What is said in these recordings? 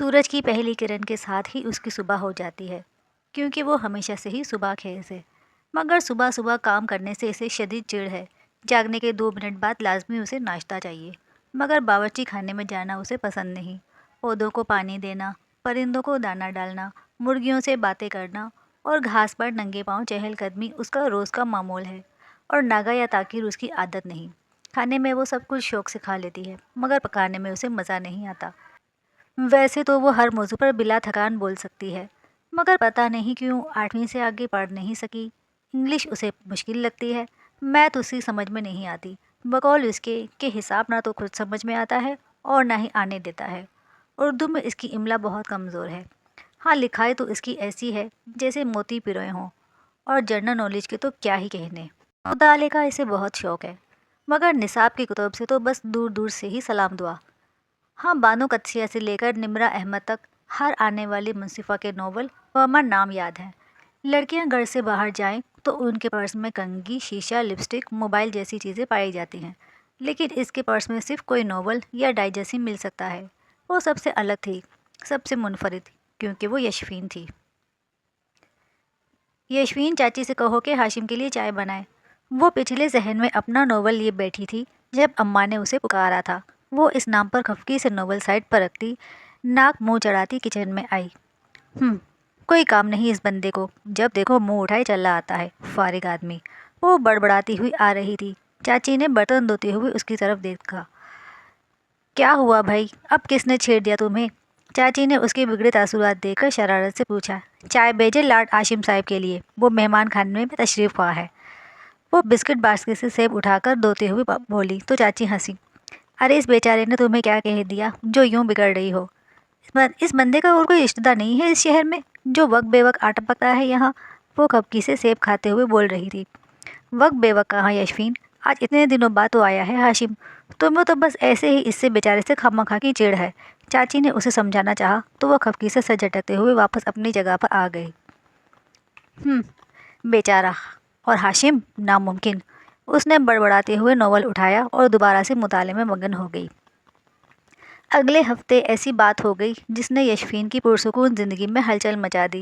سورج کی پہلی کرن کے ساتھ ہی اس کی صبح ہو جاتی ہے، کیونکہ وہ ہمیشہ سے ہی صبح خیز ہے۔ مگر صبح صبح کام کرنے سے اسے شدید چڑ ہے۔ جاگنے کے 2 منٹ بعد لازمی اسے ناشتہ چاہیے، مگر باورچی خانے میں جانا اسے پسند نہیں۔ پودوں کو پانی دینا، پرندوں کو دانہ ڈالنا، مرغیوں سے باتیں کرنا اور گھاس پر ننگے پاؤں چہل قدمی اس کا روز کا معمول ہے، اور ناگا یا تاخیر اس کی عادت نہیں۔ کھانے میں وہ سب کچھ شوق سے کھا لیتی ہے، مگر پکانے میں اسے مزہ نہیں آتا۔ ویسے تو وہ ہر موضوع پر بلا تھکان بول سکتی ہے، مگر پتہ نہیں کیوں 8ویں سے آگے پڑھ نہیں سکی۔ انگلش اسے مشکل لگتی ہے، میتھ اسی سمجھ میں نہیں آتی، بقول اس کے کہ حساب نہ تو خود سمجھ میں آتا ہے اور نہ ہی آنے دیتا ہے۔ اردو میں اس کی املا بہت کمزور ہے۔ ہاں، لکھائی تو اس کی ایسی ہے جیسے موتی پروئے ہوں، اور جنرل نالج کے تو کیا ہی کہنے۔ مطالعے کا اسے بہت شوق ہے، مگر نصاب کی کتب سے تو بس دور دور سے ہی سلام دعا۔ ہاں، بانو قدسیہ سے لے کر نمرہ احمد تک ہر آنے والی منصفہ کے ناول و امر نام یاد ہیں۔ لڑکیاں گھر سے باہر جائیں تو ان کے پرس میں کنگھی، شیشہ، لپسٹک، موبائل جیسی چیزیں پائی جاتی ہیں، لیکن اس کے پرس میں صرف کوئی ناول یا ڈائجسٹ ہی مل سکتا ہے۔ وہ سب سے الگ تھی، سب سے منفرد، کیونکہ وہ یشفین تھی۔ یشفین، چاچی سے کہو کہ ہاشم کے لیے چائے بنائے۔ وہ پچھلے ذہن میں اپنا ناول لیے بیٹھی تھی جب اماں نے اسے پکارا تھا۔ وہ اس نام پر خفگی سے ناول سائڈ پر رکھتی، ناک منہ چڑھاتی کچن میں آئی۔ کوئی کام نہیں اس بندے کو، جب دیکھو منہ اٹھائے چلا آتا ہے، فارغ آدمی۔ وہ بڑبڑاتی ہوئی آ رہی تھی۔ چاچی نے برتن دھوتے ہوئے اس کی طرف دیکھا۔ کیا ہوا بھائی، اب کس نے چھیڑ دیا تمہیں؟ چاچی نے اس کے بگڑے تاثرات دیکھ کر شرارت سے پوچھا۔ چائے بھیجے لارڈ ہاشم صاحب کے لیے، وہ مہمان خانے میں تشریف خواہ ہے۔ وہ بسکٹ باسکٹ سے سیب اٹھا کر دھوتے ہوئے بولی تو چاچی ہنسی۔ ارے اس بیچارے نے تمہیں کیا کہہ دیا جو یوں بگڑ رہی ہو؟ اس بندے کا اور کوئی رشتہ دار نہیں ہے اس شہر میں جو وقت بے وقت آٹا پکتا ہے یہاں؟ وہ کھپکی سے سیب کھاتے ہوئے بول رہی تھی۔ وقت بے وقت کہاں یشفین، آج اتنے دنوں بعد تو آیا ہے ہاشم، تمہیں تو بس ایسے ہی اس سے بیچارے سے خواہ کی چڑ ہے۔ چاچی نے اسے سمجھانا چاہا تو وہ کھپکی سے سر جھٹکتے ہوئے واپس اپنی جگہ پر آ گئی۔ بیچارہ اور ہاشم، ناممکن۔ اس نے بڑبڑاتے ہوئے ناول اٹھایا اور دوبارہ سے مطالعے میں مگن ہو گئی۔ اگلے ہفتے ایسی بات ہو گئی جس نے یشفین کی پرسکون زندگی میں ہلچل مچا دی۔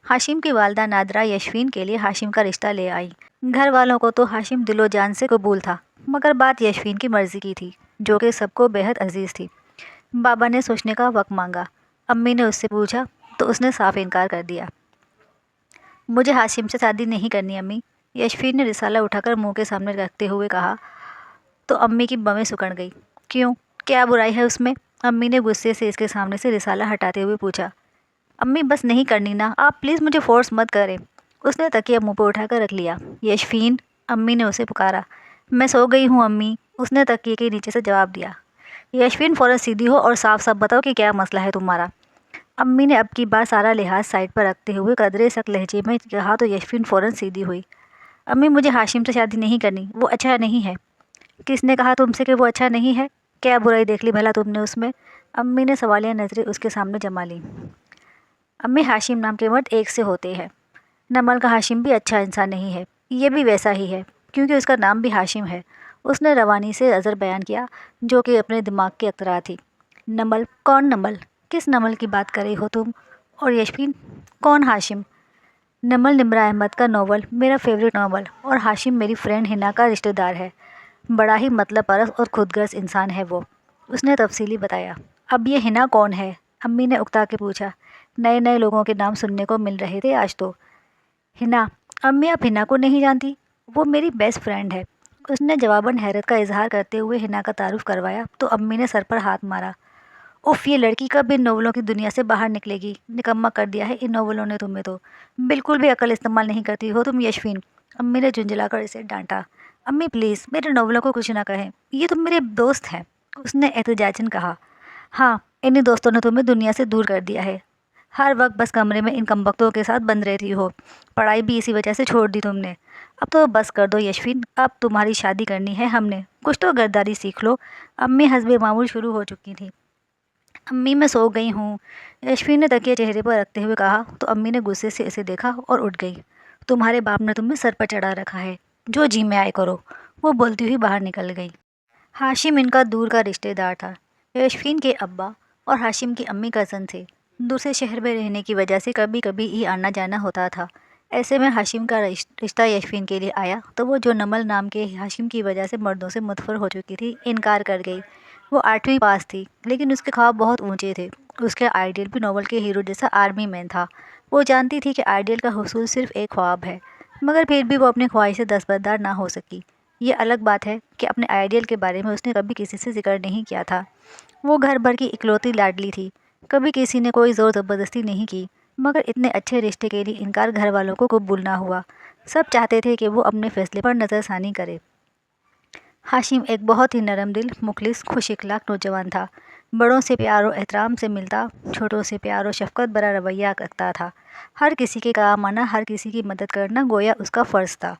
ہاشم کی والدہ نادرہ یشفین کے لیے ہاشم کا رشتہ لے آئی۔ گھر والوں کو تو ہاشم دل و جان سے قبول تھا، مگر بات یشفین کی مرضی کی تھی، جو کہ سب کو بے حد عزیز تھی۔ بابا نے سوچنے کا وقت مانگا۔ امی نے اس سے پوچھا تو اس نے صاف انکار کر دیا۔ مجھے ہاشم سے شادی نہیں کرنی امی، یشفین نے رسالہ اٹھا کر منہ کے سامنے رکھتے ہوئے کہا۔ تو امی کی بویں سکڑ گئی۔ کیوں، کیا برائی ہے اس میں؟ امی نے غصے سے اس کے سامنے سے رسالہ ہٹاتے ہوئے پوچھا۔ امی بس نہیں کرنی نا، آپ پلیز مجھے فورس مت کریں۔ اس نے تکیہ منہ پر اٹھا کر رکھ لیا۔ یشفین، امی نے اسے پکارا۔ میں سو گئی ہوں امی، اس نے تکیے کے نیچے سے جواب دیا۔ یشفین فوراً سیدھی ہو اور صاف صاف بتاؤ کہ کیا مسئلہ ہے تمہارا۔ امی نے اب کی بار سارا لحاظ سائڈ پر رکھتے ہوئے قدرے سخت لہجے میں کہا تو یشفین فوراً سیدھی ہوئی۔ امی مجھے ہاشم سے شادی نہیں کرنی، وہ اچھا نہیں ہے۔ کس نے کہا تم سے کہ وہ اچھا نہیں ہے؟ کیا برائی دیکھ لی بھلا تم نے اس میں؟ امی نے سوالیہ نظریں اس کے سامنے جما لیں۔ امی، ہاشم نام کے مرد ایک سے ہوتے ہیں۔ نمل کا ہاشم بھی اچھا انسان نہیں ہے، یہ بھی ویسا ہی ہے، کیونکہ اس کا نام بھی ہاشم ہے۔ اس نے روانی سے عذر بیان کیا، جو کہ اپنے دماغ کے اختراع تھی۔ نمل؟ کون نمل؟ کس نمل کی بات کر رہی ہو تم؟ اور یشفین، کون ہاشم؟ نمل نمرہ احمد کا ناول، میرا فیوریٹ ناول، اور ہاشم میری فرینڈ ہنا کا رشتہ دار ہے۔ بڑا ہی مطلب پرست اور خود غرض انسان ہے وہ، اس نے تفصیلی بتایا۔ اب یہ ہنا کون ہے؟ امی نے اکتا کے پوچھا۔ نئے نئے لوگوں کے نام سننے کو مل رہے تھے آج تو۔ ہنا؟ امی آپ ہنا کو نہیں جانتی؟ وہ میری بیسٹ فرینڈ ہے، اس نے جواباً حیرت کا اظہار کرتے ہوئے ہنا کا تعارف کروایا تو امی نے سر پر ہاتھ مارا۔ اف، یہ لڑکی کب ان ناولوں کی دنیا سے باہر نکلے گی؟ نکما کر دیا ہے ان ناولوں نے تمہیں تو، بالکل بھی عقل استعمال نہیں کرتی ہو تم یشفین، امی نے جھنجھلا کر اسے ڈانٹا۔ امی پلیز میرے ناولوں کو کچھ نہ کہیں، یہ تم میرے دوست ہیں، اس نے احتجاجاً کہا۔ ہاں، انہی دوستوں نے تمہیں دنیا سے دور کر دیا ہے، ہر وقت بس کمرے میں ان کمبختوں کے ساتھ بند رہتی ہو، پڑھائی بھی اسی وجہ سے چھوڑ دی تم نے۔ اب تو بس کر دو یشفین، اب تمہاری شادی کرنی ہے ہم نے، کچھ تو غداری سیکھ لو۔ امی حسب معمول شروع ہو چکی تھی۔ امی میں سو گئی ہوں، یشفین نے تکیہ چہرے پر رکھتے ہوئے کہا تو امی نے غصے سے اسے دیکھا اور اٹھ گئی۔ تمہارے باپ نے تمہیں سر پر چڑھا رکھا ہے، جو جی میں آئے کرو، وہ بولتی ہوئی باہر نکل گئی۔ ہاشم ان کا دور کا رشتہ دار تھا۔ یشفین کے ابا اور ہاشم کی امی کزن تھے۔ دوسرے شہر میں رہنے کی وجہ سے کبھی کبھی ہی آنا جانا ہوتا تھا۔ ایسے میں ہاشم کا رشتہ یشفین کے لیے آیا تو وہ جو نمل نام کے ہاشم کی وجہ سے مردوں سے متفر ہو چکی تھی انکار کر گئی۔ وہ 8ویں پاس تھی لیکن اس کے خواب بہت اونچے تھے۔ اس کے آئیڈیل بھی ناول کے ہیرو جیسا آرمی مین تھا۔ وہ جانتی تھی کہ آئیڈیل کا حصول صرف ایک خواب ہے، مگر پھر بھی وہ اپنی خواہش سے دستبردار نہ ہو سکی۔ یہ الگ بات ہے کہ اپنے آئیڈیل کے بارے میں اس نے کبھی کسی سے ذکر نہیں کیا تھا۔ وہ گھر بھر کی اکلوتی لاڈلی تھی، کبھی کسی نے کوئی زور زبردستی نہیں کی، مگر اتنے اچھے رشتے کے لیے انکار گھر والوں کو قبول نہ ہوا۔ سب چاہتے تھے کہ وہ اپنے فیصلے پر نظر ثانی کرے۔ ہاشم ایک بہت ہی نرم دل، مخلص، خوش اخلاق نوجوان تھا۔ بڑوں سے پیار و احترام سے ملتا، چھوٹوں سے پیار و شفقت بھرا رویہ رکھتا تھا۔ ہر کسی کے کام آنا، ہر کسی کی مدد کرنا گویا اس کا فرض تھا۔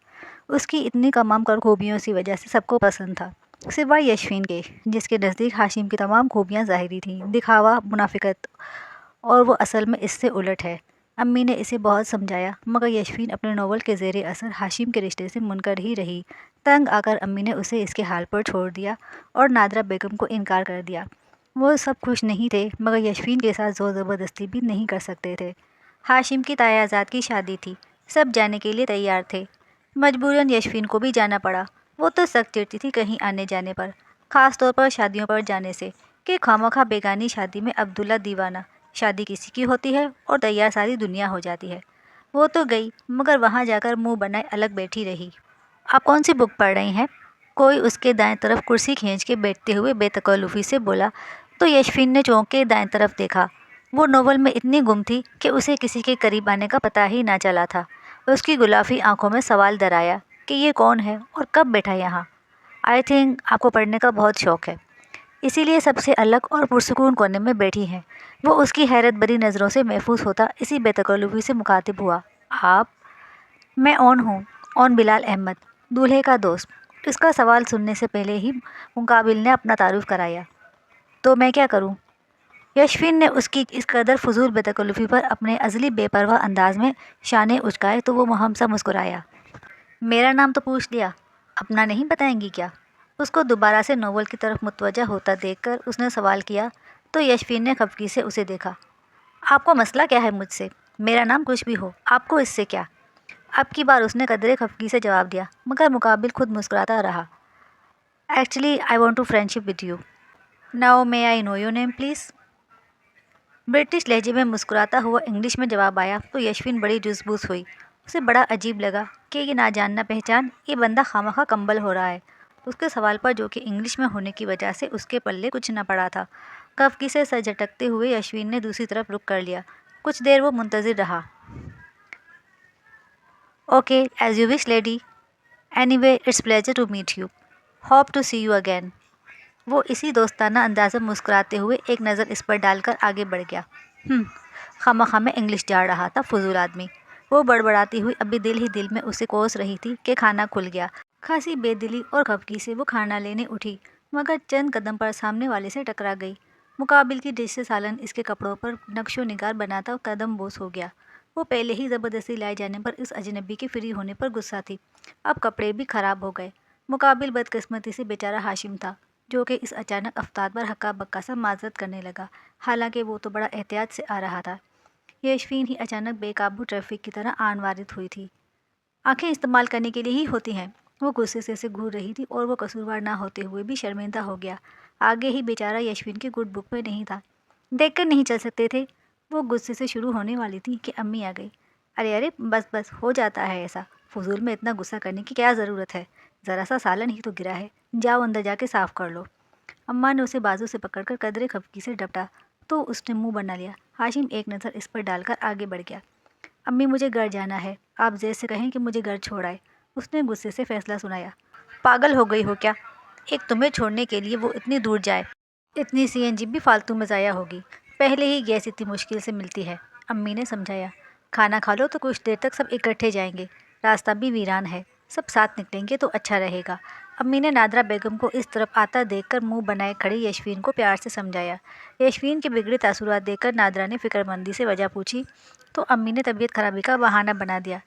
اس کی اتنی تمام خوبیوں کی وجہ سے سب کو پسند تھا، سوائے یشفین کے، جس کے نزدیک ہاشم کی تمام خوبیاں ظاہری تھیں، دکھاوا، منافقت، اور وہ اصل میں اس سے الٹ ہے۔ امی نے اسے بہت سمجھایا مگر یشفین اپنے ناول کے زیر اثر ہاشم کے رشتے سے منکر ہی رہی۔ تنگ آ کر امی نے اسے اس کے حال پر چھوڑ دیا اور نادرہ بیگم کو انکار کر دیا۔ وہ سب خوش نہیں تھے مگر یشفین کے ساتھ زور زبردستی بھی نہیں کر سکتے تھے۔ ہاشم کی تایازاد کی شادی تھی، سب جانے کے لیے تیار تھے، مجبوراً یشفین کو بھی جانا پڑا۔ وہ تو سخت چڑتی تھی کہیں آنے جانے پر، خاص طور پر شادیوں پر جانے سے، کہ خواہ بیگانی شادی میں عبداللہ دیوانہ۔ شادی کسی کی ہوتی ہے اور تیار ساری دنیا ہو جاتی ہے۔ وہ تو گئی مگر وہاں جا کر منہ بنائے الگ بیٹھی رہی۔ آپ کون سی بک پڑھ رہی ہیں؟ کوئی اس کے دائیں طرف کرسی کھینچ کے بیٹھتے ہوئے بے تکلفی سے بولا تو یشفین نے چونک کے دائیں طرف دیکھا۔ وہ ناول میں اتنی گم تھی کہ اسے کسی کے قریب آنے کا پتہ ہی نہ چلا تھا۔ اس کی گلافی آنکھوں میں سوال درایا کہ یہ کون ہے اور کب بیٹھا یہاں؟ آئی تھنک آپ کو پڑھنے کا بہت شوق ہے، اسی لیے سب سے الگ اور پرسکون کونے میں بیٹھی ہیں۔ وہ اس کی حیرت بھری نظروں سے محفوظ ہوتا اسی بے تکلفی سے مخاطب ہوا۔ آپ؟ میں اون ہوں، اون بلال احمد، دولہے کا دوست۔ اس کا سوال سننے سے پہلے ہی مقابل نے اپنا تعارف کرایا۔ تو میں کیا کروں؟ یشفین نے اس کی اس قدر فضول بے تکلفی پر اپنے ازلی بے پرواہ انداز میں شانے اچکائے تو وہ مہمسا مسکرایا۔ میرا نام تو پوچھ لیا، اپنا نہیں بتائیں گی کیا؟ اس کو دوبارہ سے ناول کی طرف متوجہ ہوتا دیکھ کر اس نے سوال کیا تو یشفین نے خفگی سے اسے دیکھا۔ آپ کو مسئلہ کیا ہے مجھ سے؟ میرا نام کچھ بھی ہو، آپ کو اس سے کیا؟ اب کی بار اس نے قدرے خفگی سے جواب دیا مگر مقابل خود مسکراتا رہا۔ Actually I want to friendship with you. Now may I know your name please? British لہجے میں مسکراتا ہوا انگلش میں جواب آیا تو یشفین بڑی جزبوز ہوئی۔ اسے بڑا عجیب لگا کہ یہ نہ جان نہ پہچان، یہ بندہ خواہ کمبل ہو رہا ہے۔ اس کے سوال پر جو کہ انگلش میں ہونے کی وجہ سے اس کے پلے کچھ نہ پڑا تھا۔ خفگی سے سر جھٹکتے ہوئے یشفین نے دوسری طرف رخ کر لیا۔ کچھ دیر وہ منتظر رہا۔ Okay as you wish lady, anyway it's pleasure to meet you, hope to see you again. وہ اسی دوستانہ انداز میں مسکراتے ہوئے ایک نظر اس پر ڈال کر آگے بڑھ گیا۔ خواہ میں انگلش جاڑ رہا تھا فضول آدمی۔ وہ بڑبڑاتی ہوئی ابھی دل ہی دل میں اسے کوس رہی تھی کہ کھانا کھل گیا۔ خاصی بے دلی اور خفگی سے وہ کھانا لینے اٹھی مگر چند قدم پر سامنے والے سے ٹکرا گئی۔ مقابل کی ڈش سے سالن اس کے کپڑوں پر نقش و نگار بناتا قدم بوس ہو گیا۔ وہ پہلے ہی زبردستی لائے جانے پر اس اجنبی کے فری ہونے پر غصہ تھی، اب کپڑے بھی خراب ہو گئے۔ مقابل بدقسمتی سے بیچارہ ہاشم تھا جو کہ اس اچانک افتاد پر ہکا بکا سا معذرت کرنے لگا، حالانکہ وہ تو بڑا احتیاط سے آ رہا تھا۔ یشفین ہی اچانک بے قابو ٹریفک کی طرح آن وارد ہوئی تھی۔ آنکھیں استعمال کرنے کے لیے ہی ہوتی ہیں۔ وہ غصے سے اسے گھور رہی تھی اور وہ قصوروار نہ ہوتے ہوئے بھی شرمندہ ہو گیا۔ آگے ہی بیچارہ یشفین کی گڈ بک میں نہیں تھا، دیکھ کر نہیں چل سکتے تھے۔ وہ غصے سے شروع ہونے والی تھی کہ امی آ گئی۔ ارے بس ہو جاتا ہے ایسا، فضول میں اتنا غصہ کرنے کی کیا ضرورت ہے؟ ذرا سا سالن ہی تو گرا ہے، جاؤ اندر جا کے صاف کر لو۔ اماں نے اسے بازو سے پکڑ کر قدرے خفگی سے ڈپٹا تو اس نے منہ بنا لیا۔ ہاشم ایک نظر اس پر ڈال کر آگے بڑھ گیا۔ امی مجھے گھر جانا ہے، آپ زید سے کہیں کہ مجھے گھر چھوڑ آئے۔ اس نے غصے سے فیصلہ سنایا۔ پاگل ہو گئی ہو کیا؟ ایک تمہیں چھوڑنے کے لیے وہ اتنی دور جائے، اتنی سی این جی بھی فالتو میں ضائع ہوگی، پہلے ہی گیس اتنی مشکل سے ملتی ہے۔ امی نے سمجھایا۔ کھانا کھا لو تو کچھ دیر تک سب اکٹھے جائیں گے، راستہ بھی ویران ہے، سب ساتھ نکلیں گے تو اچھا رہے گا۔ امی نے نادرہ بیگم کو اس طرف آتا دیکھ کر منہ بنائے کھڑی یشفین کو پیار سے سمجھایا۔ یشفین کے بگڑے تاثرات دیکھ کر نادرہ نے فکر مندی سے وجہ پوچھی تو امی نے طبیعت خرابی کا بہانہ بنا دیا۔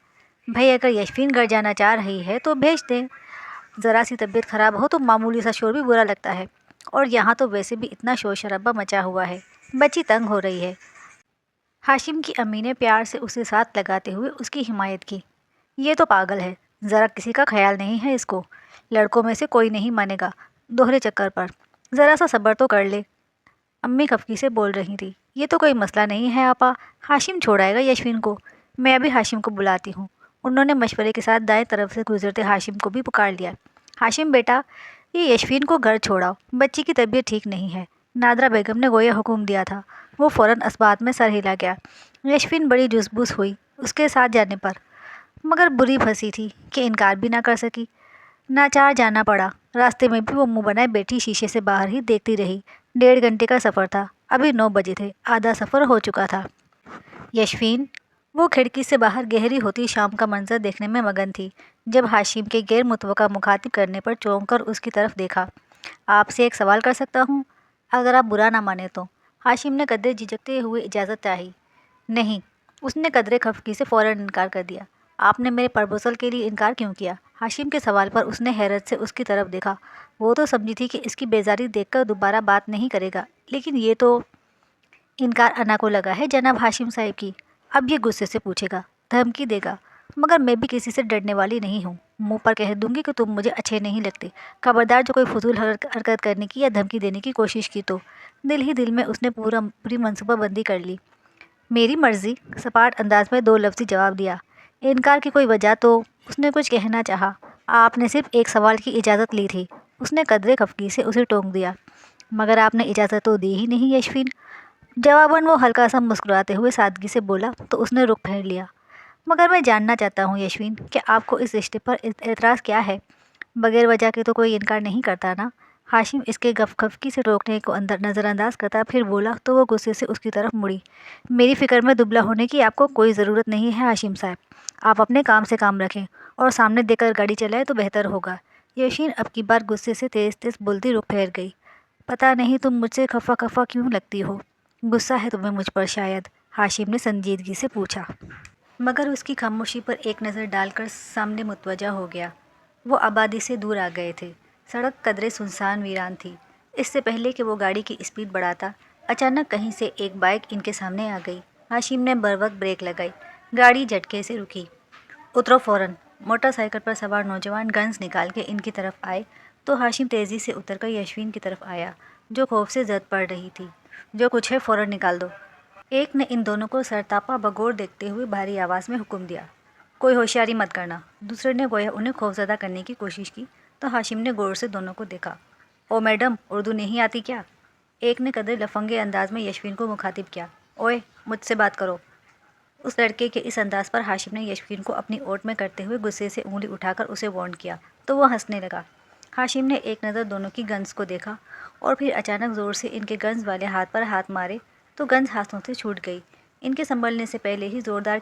بھائی اگر یشفین گھر جانا چاہ رہی ہے تو بھیج دیں، ذرا سی طبیعت خراب ہو تو معمولی سا شور بھی برا لگتا ہے، اور یہاں تو ویسے بھی اتنا شور شرابہ مچا ہوا ہے۔ بچی تنگ ہو رہی ہے۔ ہاشم کی امی نے پیار سے اسے ساتھ لگاتے ہوئے اس کی حمایت کی۔ یہ تو پاگل ہے، ذرا کسی کا خیال نہیں ہے اس کو، لڑکوں میں سے کوئی نہیں مانے گا دوہرے چکر پر، ذرا سا صبر تو کر لے۔ امی خفگی سے بول رہی تھی۔ یہ تو کوئی مسئلہ نہیں ہے آپا، ہاشم چھوڑائے گا یشوین کو، میں ابھی ہاشم کو بلاتی ہوں۔ انہوں نے مشورے کے ساتھ دائیں طرف سے گزرتے ہاشم کو بھی پکار لیا۔ ہاشم بیٹا، یہ یشوین کو گھر چھوڑاؤ، بچی کی طبیعت ٹھیک نہیں ہے، نادرا بیگم نے گویا حکم دیا تھا۔ وہ فوراً اس بات میں سر ہلا گیا۔ یشوین بڑی جزبوز ہوئی اس کے ساتھ جانے پر، مگر بری پھنسی تھی کہ انکار بھی نہ کر سکی۔ ناچار جانا پڑا۔ راستے میں بھی وہ منہ بنائے بیٹھی شیشے سے باہر ہی دیکھتی رہی۔ 1.5 گھنٹے کا سفر تھا، ابھی 9 بجے تھے، آدھا سفر ہو چکا تھا۔ یشوین، وہ کھڑکی سے باہر گہری ہوتی شام کا منظر دیکھنے میں مگن تھی، جب ہاشم کے غیر متوقع مخاطب کرنے پر چونک کر اس کی طرف دیکھا۔ آپ سے ایک سوال کر سکتا ہوں؟ اگر آپ برا نہ مانیں تو۔ ہاشم نے قدرے جھجکتے ہوئے اجازت چاہی۔ نہیں، اس نے قدرے خفگی سے فوراً انکار کر دیا۔ آپ نے میرے پرپوزل کے لیے انکار کیوں کیا؟ ہاشم کے سوال پر اس نے حیرت سے اس کی طرف دیکھا۔ وہ تو سمجھی تھی کہ اس کی بیزاری دیکھ کر دوبارہ بات نہیں کرے گا، لیکن یہ تو انکار انا کو لگا ہے جناب ہاشم صاحب کی، اب یہ غصے سے پوچھے گا، دھمکی دے گا، مگر میں بھی کسی سے ڈرنے والی نہیں ہوں، منہ پر کہہ دوں گی کہ تم مجھے اچھے نہیں لگتے، خبردار جو کوئی فضول حرکت کرنے کی یا دھمکی دینے کی کوشش کی تو۔ دل ہی دل میں اس نے پوری منصوبہ بندی کر لی۔ میری مرضی، سپاٹ انداز میں 2 لفظی جواب دیا۔ انکار کی کوئی وجہ تو؟ اس نے کچھ کہنا چاہا۔ آپ نے صرف ایک سوال کی اجازت لی تھی، اس نے قدرے خفگی سے اسے ٹونک دیا۔ مگر آپ نے اجازت تو دی ہی نہیں یشوین۔ جواباً وہ ہلکا سا مسکراتے ہوئے سادگی سے بولا تو اس نے رخ پھیر لیا۔ مگر میں جاننا چاہتا ہوں یشوین کہ آپ کو اس رشتے پر اعتراض کیا ہے؟ بغیر وجہ کے تو کوئی انکار نہیں کرتا نا؟ ہاشم اس کے خفگی سے ٹوکنے کو نظر انداز کرتا پھر بولا تو وہ غصے سے اس کی طرف مڑی۔ میری فکر میں دبلا ہونے کی آپ کو کوئی ضرورت نہیں ہے ہاشم صاحب، آپ اپنے کام سے کام رکھیں اور سامنے دیکھ کر گاڑی چلائیں تو بہتر ہوگا۔ یشوین اب کی بار غصے سے تیز تیز بولتی رخ پھیر گئی۔ پتہ نہیں تم مجھ سے خفا خفا کیوں لگتی ہو؟ غصہ ہے تمہیں مجھ پر شاید؟ ہاشم نے سنجیدگی سے پوچھا۔ مگر اس کی خاموشی پر ایک نظر ڈال کر سامنے متوجہ ہو گیا۔ وہ آبادی سے دور آ گئے تھے، سڑک قدرے سنسان ویران تھی۔ اس سے پہلے کہ وہ گاڑی کی اسپیڈ بڑھاتا، اچانک کہیں سے ایک بائک ان کے سامنے آ گئی۔ ہاشم نے بروقت بریک لگائی، گاڑی جھٹکے سے رکی۔ اترو فوراً۔ موٹر سائیکل پر سوار نوجوان گنز نکال کے ان کی طرف آئے تو ہاشم تیزی سے اتر کر یشوین کی طرف آیا، جو خوف سے زد پڑ رہی تھی۔ جو کچھ ہے فوراً نکال دو۔ ایک نے ان دونوں کو سرتاپا بگوڑ دیکھتے ہوئے بھاری آواز میں حکم دیا۔ کوئی ہوشیاری مت کرنا۔ دوسرے نے گویا انہیں خوفزدہ کرنے کی کوشش کی تو ہاشم نے غور سے دونوں کو دیکھا۔ او میڈم، اردو نہیں آتی کیا؟ ایک نے قدرے لفنگے انداز میں یشوین کو مخاطب کیا۔ اوئے، مجھ سے بات کرو۔ اس لڑکے کے اس انداز پر ہاشم نے یشوین کو اپنی اوٹ میں کرتے ہوئے غصے سے انگلی اٹھا کر اسے وارن کیا تو وہ ہنسنے لگا۔ ہاشم نے ایک نظر دونوں کی گنز کو دیکھا اور پھر اچانک زور سے ان کے گنز والے ہاتھ پر ہاتھ مارے تو گنز ہاتھوں سے چھوٹ گئی۔ ان کے سنبھلنے سے پہلے ہی زوردار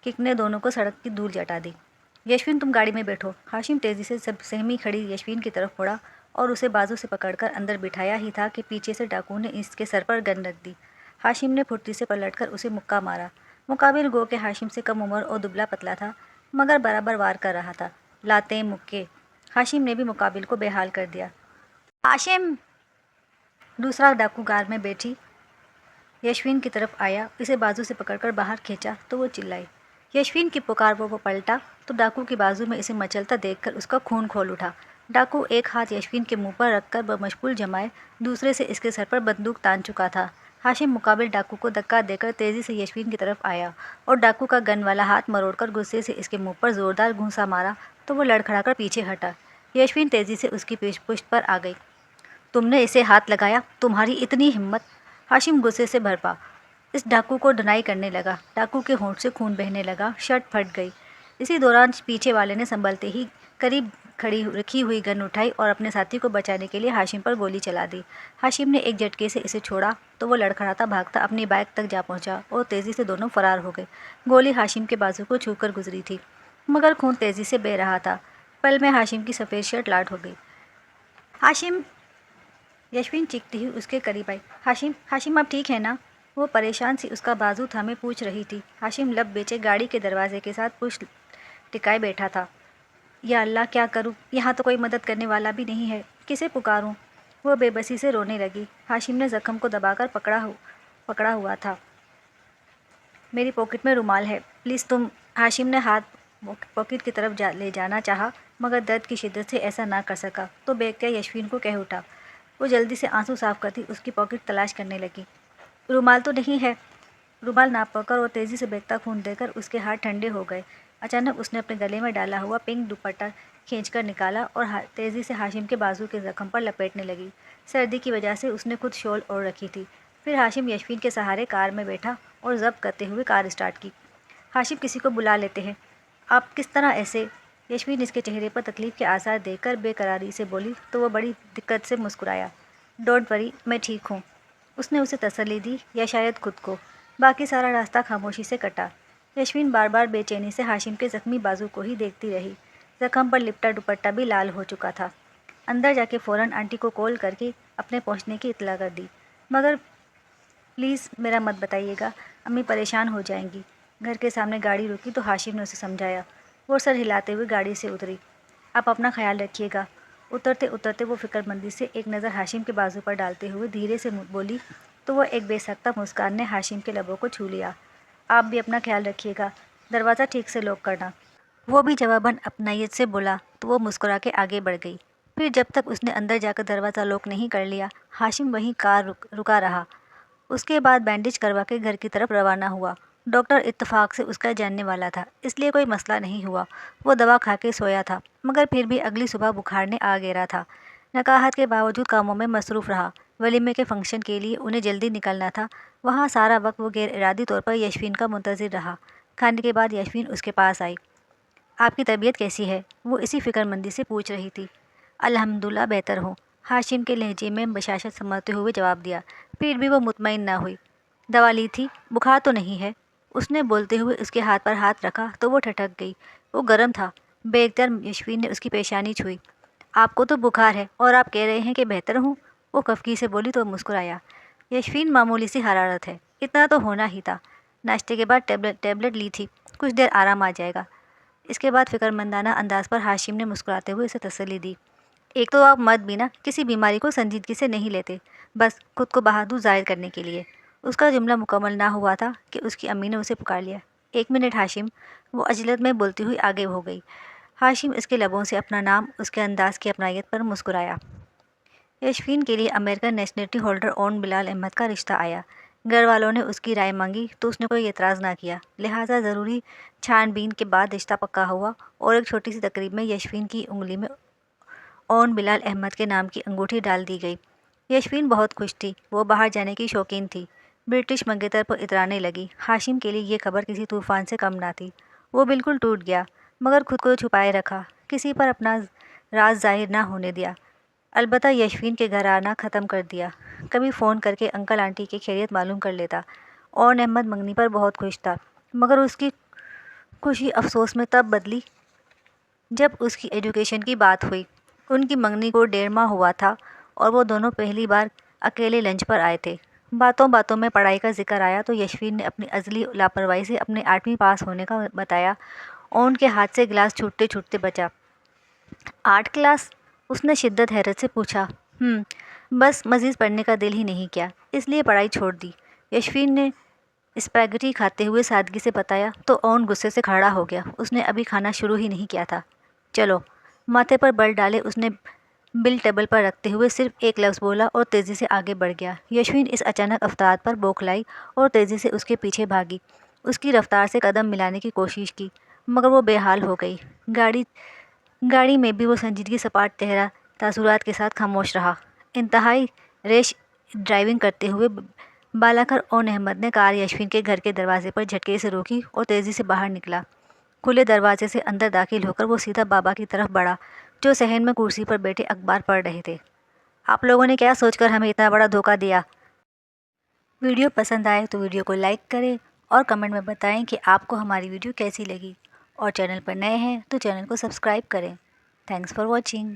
کک نے دونوں کو سڑک کی دھول چٹا دی۔ یشوین تم گاڑی میں بیٹھو۔ ہاشم تیزی سے سہمی کھڑی یشوین کی طرف مڑا اور اسے بازو سے پکڑ کر اندر بٹھایا ہی تھا کہ پیچھے سے ڈاکو نے اس کے سر پر گن رکھ دی۔ ہاشم نے پھرتی سے پلٹ کر اسے مکہ مارا۔ مقابل گو کہ ہاشم سے کم عمر اور دبلا پتلا تھا، مگر برابر وار کر رہا تھا۔ لاتیں، مکے، ہاشم نے بھی مقابل کو بے حال کر دیا۔ ہاشم! دوسرا ڈاکو کار میں بیٹھی یشوین کی طرف آیا، اسے بازو سے پکڑ کر باہر کھینچا تو وہ چلائی۔ یشوین کی پکار پر وہ پلٹا تو ڈاکو کی بازو میں اسے مچلتا دیکھ کر اس کا خون کھول اٹھا۔ ڈاکو ایک ہاتھ یشوین کے منہ پر رکھ کر بمشغول جمائے دوسرے سے اس کے سر پر بندوق تان چکا تھا۔ ہاشم مقابل ڈاکو کو دھکا دے کر تیزی سے یشوین کی طرف آیا اور ڈاکو کا گن والا ہاتھ مروڑ کر غصے سے اس کے منہ پر زوردار گھونسا مارا تو وہ لڑکھڑا کر پیچھے ہٹا۔ یشوین تیزی سے اس کی پشت پر آ گئی۔ تم نے اسے ہاتھ لگایا؟ تمہاری اتنی ہمت؟ ہاشم غصے سے بھرپا اس ڈاکو کو ڈنائی کرنے لگا۔ ڈاکو کے ہونٹ سے خون بہنے لگا، شرٹ پھٹ گئی۔ اسی دوران پیچھے والے نے سنبھلتے ہی قریب رکھی ہوئی گن اٹھائی اور اپنے ساتھی کو بچانے کے لیے ہاشم پر گولی چلا دی۔ ہاشم نے ایک جھٹکے سے اسے چھوڑا تو وہ لڑکھڑاتا بھاگتا اپنی بائک تک جا پہنچا اور تیزی سے دونوں فرار ہو گئے۔ گولی ہاشم کے بازو کو چھو کر گزری تھی، مگر خون تیزی سے بہہ رہا تھا۔ پل میں ہاشم کی سفید شرٹ لاٹ ہو گئی۔ ہاشم! یشوین چیختی ہوئی اس کے قریب آئی۔ ہاشم اب ٹھیک ہے نا؟ وہ پریشان سی اس کا بازو تھامے پوچھ رہی تھی۔ ہاشم لب بیچے گاڑی کے دروازے کے ساتھ پشت ٹکائے بیٹھا تھا۔ یا اللہ، کیا کروں؟ یہاں تو کوئی مدد کرنے والا بھی نہیں ہے، کسے پکاروں؟ وہ بے بسی سے رونے لگی۔ ہاشم نے زخم کو دبا کر پکڑا ہوا تھا۔ میری پاکٹ میں رومال ہے، پلیز تم۔ ہاشم نے ہاتھ پاکٹ کی طرف لے جانا چاہا مگر درد کی شدت سے ایسا نہ کر سکا تو بیگتیا یشفین کو کہہ اٹھا۔ وہ جلدی سے آنسو صاف کرتی اس کی پاکٹ تلاش کرنے لگی۔ رومال تو نہیں ہے۔ رومال نہ پکڑ اور تیزی سے بہتا خون دے کر اس کے ہاتھ ٹھنڈے ہو گئے۔ اچانک اس نے اپنے گلے میں ڈالا ہوا پنک دوپٹہ کھینچ کر نکالا اور تیزی سے ہاشم کے بازو کے زخم پر لپیٹنے لگی۔ سردی کی وجہ سے اس نے خود شال اوڑھ رکھی تھی۔ پھر ہاشم یشفین کے سہارے کار میں بیٹھا اور ضبط کرتے ہوئے کار اسٹارٹ کی۔ ہاشم کسی کو بلا لیتے ہیں۔ آپ کس طرح ایسے؟ یشفین اس کے چہرے پر تکلیف کے آثار دیکھ کر بے قراری سے بولی تو وہ بڑی دقت سے مسکرایا۔ ڈونٹ وری، میں ٹھیک ہوں۔ اس نے اسے تسلی دی یا شاید خود کو۔ باقی سارا راستہ خاموشی سے کٹا۔ یشفین بار بار بے چینی سے ہاشم کے زخمی بازو کو ہی دیکھتی رہی۔ زخم پر لپٹا دوپٹہ بھی لال ہو چکا تھا۔ اندر جا کے فوراً آنٹی کو کال کر کے اپنے پہنچنے کی اطلاع کر دی، مگر پلیز میرا مت بتائیے گا، امی پریشان ہو جائیں گی۔ گھر کے سامنے گاڑی رکی تو ہاشم نے اسے سمجھایا۔ وہ سر ہلاتے ہوئے گاڑی سے اتری۔ آپ اپنا خیال رکھیے گا۔ اترتے اترتے وہ فکر مندی سے ایک نظر ہاشم کے بازو پر ڈالتے ہوئے دھیرے سے بولی تو وہ ایک بے سختہ مسکان نے ہاشم کے لبوں کو چھو لیا۔ آپ بھی اپنا خیال رکھیے گا، دروازہ ٹھیک سے لاک کرنا۔ وہ بھی جواباً اپنائیت سے بولا تو وہ مسکرا کے آگے بڑھ گئی۔ پھر جب تک اس نے اندر جا کر دروازہ لاک نہیں کر لیا، ہاشم وہیں کار رکا رہا۔ اس کے بعد بینڈیج کروا کے گھر کی طرف روانہ ہوا۔ ڈاکٹر اتفاق سے اس کا جاننے والا تھا، اس لیے کوئی مسئلہ نہیں ہوا۔ وہ دوا کھا کے سویا تھا مگر پھر بھی اگلی صبح بخار نے آ گھیرا تھا۔ نقاہت کے باوجود کاموں میں مصروف رہا۔ ولیمے کے فنکشن کے لیے انہیں جلدی نکلنا تھا۔ وہاں سارا وقت وہ غیر ارادی طور پر یشفین کا منتظر رہا۔ کھانے کے بعد یشفین اس کے پاس آئی۔ آپ کی طبیعت کیسی ہے؟ وہ اسی فکر مندی سے پوچھ رہی تھی۔ الحمدللہ بہتر ہوں، ہاشم کے لہجے میں بشاشت سنبھالتے ہوئے جواب دیا۔ پھر بھی وہ مطمئن نہ ہوئی۔ دوا لی تھی؟ بخار تو نہیں ہے؟ اس نے بولتے ہوئے اس کے ہاتھ پر ہاتھ رکھا تو وہ ٹھٹک گئی۔ وہ گرم تھا۔ بے اختیار یشفین نے اس کی پیشانی چھوئی۔ آپ کو تو بخار ہے اور آپ کہہ رہے ہیں کہ بہتر ہوں؟ وہ خفگی سے بولی تو مسکرایا۔ یشفین معمولی سی حرارت ہے، اتنا تو ہونا ہی تھا۔ ناشتے کے بعد ٹیبلٹ لی تھی، کچھ دیر آرام آ جائے گا۔ اس کے بعد فکر مندانہ انداز پر ہاشم نے مسکراتے ہوئے اسے تسلی دی۔ ایک تو آپ مرد بھی نہ کسی بیماری کو سنجیدگی سے نہیں لیتے، بس خود کو بہادر ظاہر کرنے کے لیے۔ اس کا جملہ مکمل نہ ہوا تھا کہ اس کی امی نے اسے پکار لیا۔ ایک منٹ ہاشم، وہ عجلت میں بولتی ہوئی آگے ہو گئی۔ ہاشم اس کے لبوں سے اپنا نام اس کے انداز کی اپنائیت پر مسکرایا۔ یشفین کے لیے امریکن نیشنلٹی ہولڈر اون بلال احمد کا رشتہ آیا۔ گھر والوں نے اس کی رائے مانگی تو اس نے کوئی اعتراض نہ کیا، لہٰذا ضروری چھان بین کے بعد رشتہ پکا ہوا اور ایک چھوٹی سی تقریب میں یشفین کی انگلی میں اون بلال احمد کے نام کی انگوٹھی ڈال دی گئی۔ یشفین بہت خوش تھی، وہ باہر جانے کی شوقین تھی۔ برٹش منگیتر پر اترانے لگی۔ ہاشم کے لیے یہ خبر کسی طوفان سے کم نہ تھی۔ وہ بالکل ٹوٹ گیا مگر خود کو چھپائے رکھا، کسی پر اپنا راز ظاہر نہ ہونے دیا۔ البتہ یشفین کے گھر آنا ختم کر دیا۔ کبھی فون کر کے انکل آنٹی کی خیریت معلوم کر لیتا۔ اون احمد منگنی پر بہت خوش تھا مگر اس کی خوشی افسوس میں تب بدلی جب اس کی ایجوکیشن کی بات ہوئی۔ ان کی منگنی کو 1.5 ماہ ہوا تھا اور وہ دونوں پہلی بار اکیلے لنچ پر آئے تھے۔ باتوں باتوں میں پڑھائی کا ذکر آیا تو یشفین نے اپنی ازلی لاپرواہی سے اپنے 8ویں پاس ہونے کا بتایا۔ اون کے ہاتھ سے گلاس چھوٹتے چھوٹتے بچا۔ 8 کلاس؟ اس نے شدت حیرت سے پوچھا۔ بس مزید پڑھنے کا دل ہی نہیں کیا، اس لیے پڑھائی چھوڑ دی، یشفین نے اسپاگیٹی کھاتے ہوئے سادگی سے بتایا تو اون غصے سے کھڑا ہو گیا۔ اس نے ابھی کھانا شروع ہی نہیں کیا تھا۔ چلو۔ ماتھے پر بل ڈالے اس نے بل ٹیبل پر رکھتے ہوئے صرف ایک لفظ بولا اور تیزی سے آگے بڑھ گیا۔ یشفین اس اچانک افتاد پر بوکھلائی اور تیزی سے اس کے پیچھے بھاگی۔ اس کی رفتار سے قدم ملانے کی کوشش کی مگر وہ بے حال ہو گئی۔ گاڑی میں بھی وہ سنجیدگی سپاٹ چہرہ تاثرات کے ساتھ خاموش رہا۔ انتہائی ریش ڈرائیونگ کرتے ہوئے بالا کر اون احمد نے کار یشفین کے گھر کے دروازے پر جھٹکے سے روکی اور تیزی سے باہر نکلا۔ کھلے دروازے سے اندر داخل ہو کر وہ سیدھا بابا کی طرف بڑھا جو صحن میں کرسی پر بیٹھے اخبار پڑھ رہے تھے۔ آپ لوگوں نے کیا سوچ کر ہمیں اتنا بڑا دھوکہ دیا؟ ویڈیو پسند آئے تو ویڈیو کو لائک کریں اور کمنٹ میں بتائیں کہ آپ کو ہماری ویڈیو کیسی لگی، اور چینل پر نئے ہیں تو چینل کو سبسکرائب کریں۔ Thanks for watching.